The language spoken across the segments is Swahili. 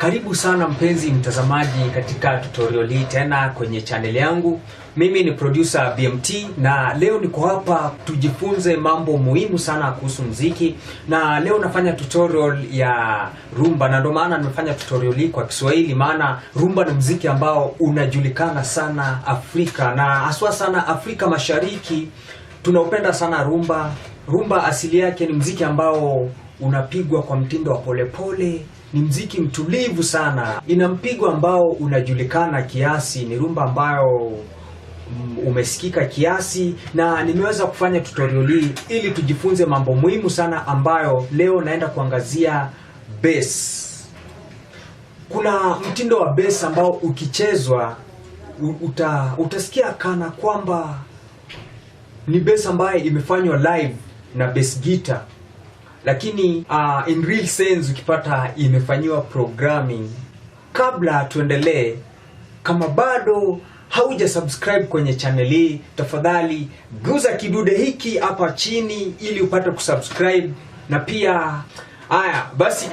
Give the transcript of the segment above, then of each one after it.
Karibu sana mpenzi mtazamaji katika tutorial hii tena kwenye channel yangu. Mimi ni producer BMT na leo niko hapa tujifunze mambo muhimu sana kuhusu muziki. Na leo nafanya tutorial ya rumba, na ndio maana nimefanya tutorial hii kwa Kiswahili, maana rumba ni muziki ambao unajulikana sana Afrika, na haswa sana Afrika Mashariki. Tunaupenda sana rumba. Rumba asili yake ni muziki ambao unapigwa kwa mtindo wa polepole. Ni muziki mtulivu sana, ina mpigo ambao unajulikana kiasi, ni rumba ambayo umesikika kiasi. Na nimeweza kufanya tutorial hii ili tujifunze mambo muhimu sana, ambayo leo naenda kuangazia bass. Kuna mtindo wa bass ambao ukichezwa utasikia kana kwamba ni bass ambayo imefanywa live na bass guitar, lakini in real sense ukipata imefanyiwa programming. Kabla tuendelee, kama bado hauja subscribe kwenye channel hii, tafadhali guza kidude hiki hapa chini ili upate kusubscribe. Na pia basi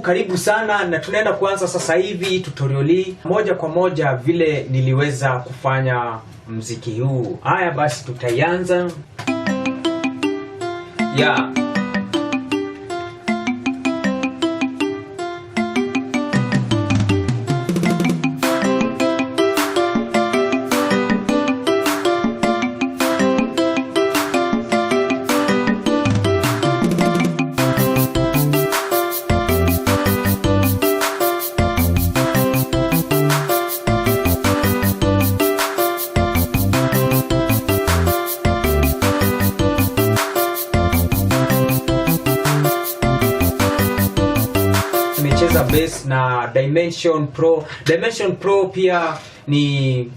karibu sana, na tunaenda kuanza sasa hivi tutorial hii moja kwa moja vile niliweza kufanya muziki huu. Basi tutaianza. Bass na Dimension Pro. Dimension Pro pia ni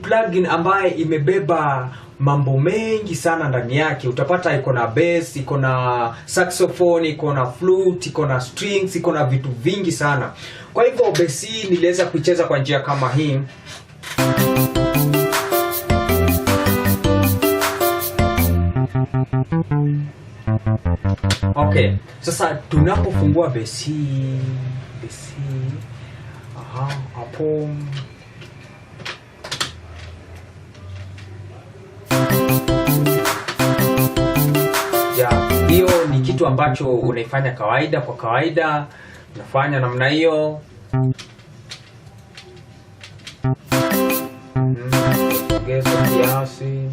plugin ambaye imebeba mambo mengi sana ndani yake. Utapata iko na bass, iko na saxophone, iko na flute, iko na strings, iko na vitu vingi sana. Kwa hivyo bass hii niliweza kuicheza kwa njia kama hii. Okay, sasa tunapofungua bass hii hapo hiyo ni kitu ambacho unaifanya kawaida. Kwa kawaida unafanya namna hiyo. Ongeza kiasi.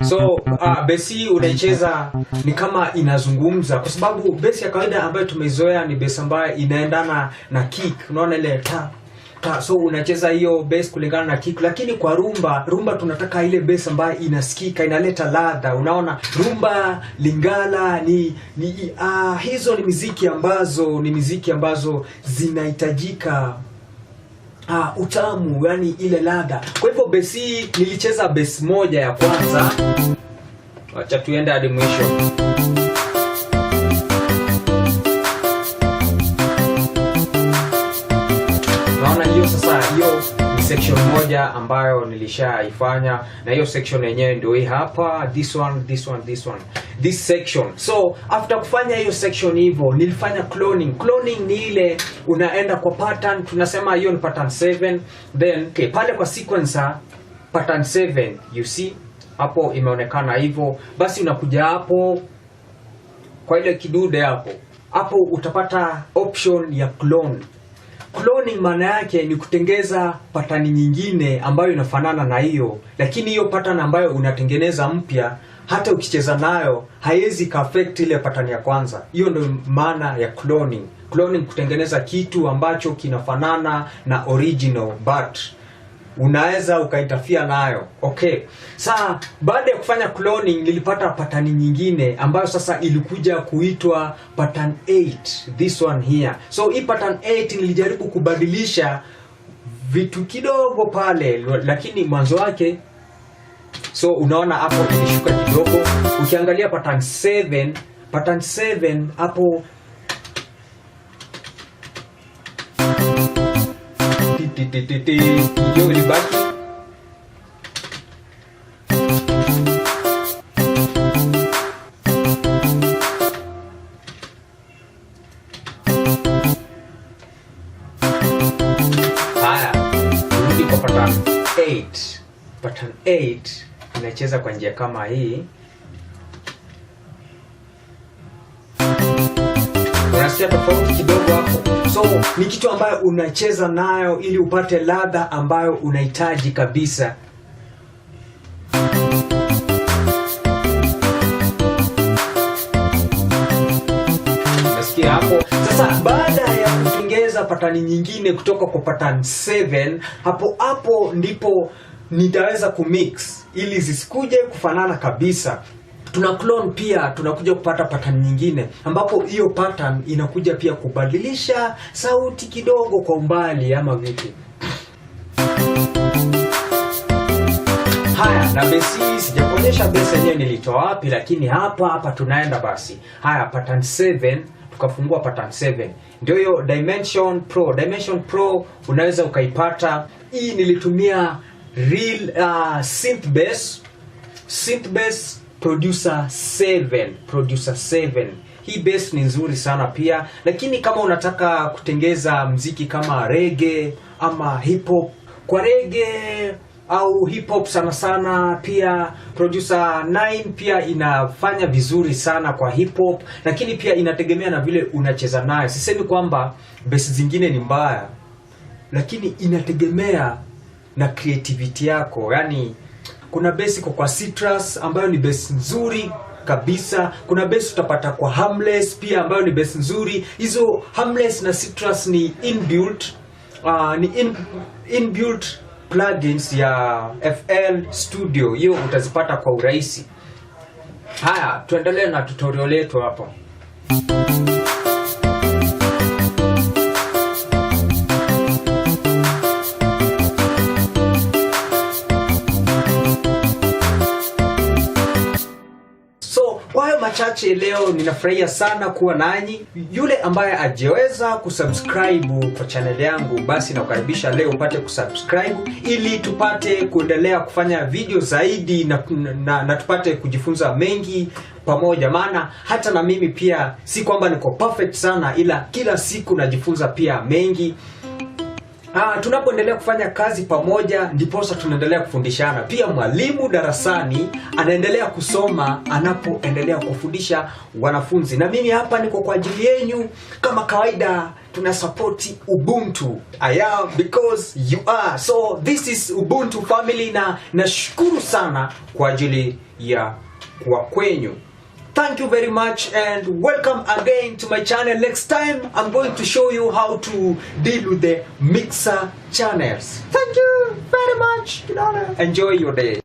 So besi unaicheza ni kama inazungumza, kwa sababu besi ya kawaida ambayo tumeizoea ni besi ambayo inaendana na kick. Unaona ile ta. So unacheza hiyo bass kulingana na kick, lakini kwa rumba tunataka ile bass ambayo inasikika, inaleta ladha. Unaona, rumba, lingala hizo ni muziki ambazo zinahitajika utamu, yani ile ladha. Kwa hivyo bass hii nilicheza bass moja ya kwanza. Acha tuende hadi mwisho. Naona hiyo sasa, hiyo ni section moja ambayo nilishaifanya, na hiyo section yenyewe ndio hii hapa. This section. So after kufanya hiyo section hivyo, nilifanya cloning. Cloning ni ile unaenda kwa pattern, tunasema hiyo ni pattern 7. Then pale kwa sequencer pattern 7, you see hapo imeonekana hivyo. Basi unakuja hapo kwa ile kidude hapo utapata option ya clone. Cloning maana yake ni kutengeza pattern nyingine ambayo inafanana na hiyo, lakini hiyo pattern ambayo unatengeneza mpya, hata ukicheza nayo haiwezi affect ile pattern ya kwanza. Hiyo ndio maana ya cloning. Cloning kutengeneza kitu ambacho kinafanana na original but unaweza ukainterfere nayo. Okay. Sasa baada ya kufanya cloning nilipata pattern nyingine ambayo sasa ilikuja kuitwa pattern 8, this one here. So hii pattern 8 nilijaribu kubadilisha vitu kidogo pale, lakini mwanzo wake, so unaona hapo ilishuka kidogo. Ukiangalia pattern 7 hapo hiyo ilibaki. Haya, turudi kwa pattern 8. Pattern 8 inacheza kwa njia kama hii. Unasikia tofauti kidogo hapo. So ni kitu ambayo unacheza nayo ili upate ladha ambayo unahitaji kabisa. Unasikia hapo? Sasa baada ya kuongeza patani nyingine kutoka kwa pattern 7, hapo ndipo nitaweza kumix ili zisikuje kufanana kabisa. Tuna clone pia, tunakuja kupata pattern nyingine ambapo hiyo pattern inakuja pia kubadilisha sauti kidogo kwa umbali ama vipi. Haya, na base sijakuonyesha base yenyewe nilitoa wapi, lakini hapa tunaenda basi. Haya, pattern 7, tukafungua pattern 7. Ndio hiyo Dimension Pro. Dimension Pro unaweza ukaipata. Hii nilitumia real synth bass Producer 7. Hii bass ni nzuri sana pia, lakini kama unataka kutengeza mziki kama reggae ama hip hop, kwa reggae au hip hop sana pia Producer 9 pia inafanya vizuri sana kwa hip hop, lakini pia inategemea na vile unacheza nayo. Sisemi kwamba bass zingine ni mbaya, lakini inategemea na creativity yako. Yani kuna bass kwa Citrus ambayo ni bass nzuri kabisa. Kuna bass utapata kwa Harmless pia ambayo ni bass nzuri. Hizo Harmless na Citrus ni inbuilt plugins ya FL Studio. Hiyo utazipata kwa urahisi. Haya, tuendelee na tutorial yetu hapa. Kwa hayo machache leo ninafurahia sana kuwa nanyi. Yule ambaye hajaweza kusubscribe kwa channel yangu, basi nakukaribisha leo upate kusubscribe ili tupate kuendelea kufanya video zaidi na tupate kujifunza mengi pamoja. Maana hata na mimi pia si kwamba niko perfect sana, ila kila siku najifunza pia mengi. Tunapoendelea kufanya kazi pamoja ndiposa tunaendelea kufundishana. Pia mwalimu darasani anaendelea kusoma anapoendelea kufundisha wanafunzi. Na mimi hapa niko kwa ajili yenu kama kawaida. Tuna support Ubuntu. I am because you are. So this is Ubuntu family, na nashukuru sana kwa ajili ya kwa kwenyu. Thank you very much and welcome again to my channel. Next time I'm going to show you how to deal with the mixer channels. Thank you very much. Enjoy your day.